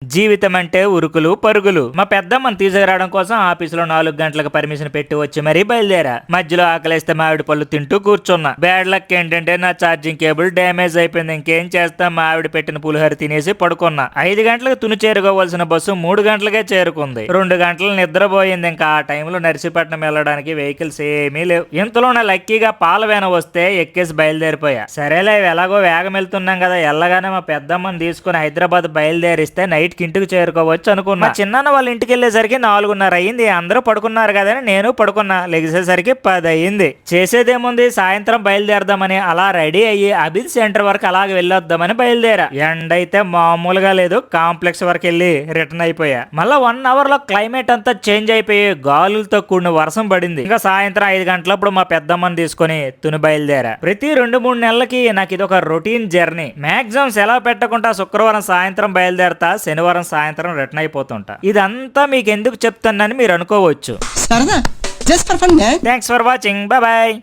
జీవితం అంటే ఉరుకులు పరుగులు. మా పెద్దమ్మని తీసుకురావడం కోసం ఆఫీసులో 4 గంటలకు పర్మిషన్ పెట్టి వచ్చి మరీ బయలుదేరా. మధ్యలో ఆకలిస్తే మామిడి పళ్ళు తింటూ కూర్చున్నా. బ్యాడ్ లక్ ఏంటంటే నా ఛార్జింగ్ కేబుల్ డ్యామేజ్ అయిపోయింది. ఇంకేం చేస్తా, మావిడి పెట్టిన పులిహోర తినేసి పడుకున్నా. 5 గంటలకు తుని చేరుకోవాల్సిన బస్సు 3 గంటలకే చేరుకుంది. 2 గంటలు నిద్రపోయింది. ఇంకా ఆ టైంలో నర్సీపట్నం వెళ్ళడానికి వెహికల్స్ ఏమీ లేవు. ఇంతలో నా లక్కీగా పాల వేన వస్తే ఎక్కేసి బయలుదేరిపోయా. సరేలే ఎలాగో వేగం వెళ్తున్నాం కదా, ఎల్లగానే మా పెద్దమ్మని తీసుకుని హైదరాబాద్ బయలుదేరిస్తే నైట్ ఇంటికి చేరుకోవచ్చు అనుకున్నా. చిన్న వాళ్ళ ఇంటికి వెళ్ళేసరికి 4:30 అయింది. అందరూ పడుకున్నారు కదా అని నేను పడుకున్నా. లెగిసేసరికి 10 అయింది. చేసేదేముంది, సాయంత్రం బయలుదేరదామని అలా రెడీ అయ్యి అభిల్ సెంటర్ వరకు అలాగే వెళ్ళొద్దామని బయలుదేరా. ఎండ అయితే మామూలుగా లేదు. కాంప్లెక్స్ వరకు వెళ్ళి రిటర్న్ అయిపోయా. మళ్ళా 1 అవర్ లో క్లైమేట్ అంతా చేంజ్ అయిపోయి గాలులతో కూడిన వర్షం పడింది. ఇంకా సాయంత్రం 5 గంటలప్పుడు మా పెద్దమ్మని తీసుకుని తుని బయలుదేరా. ప్రతి 2-3 నెలలకి నాకు ఇది ఒక రొటీన్ జర్నీ. మాక్సిమం సెలవు పెట్టకుండా శుక్రవారం సాయంత్రం బయలుదేరతా, శనివారం సాయంత్రం రిటర్న్ అయిపోతుంటా. ఇదంతా మీకు ఎందుకు చెప్తానని మీరు అనుకోవచ్చు. సరదా just for fun. Thanks for watching. Bye.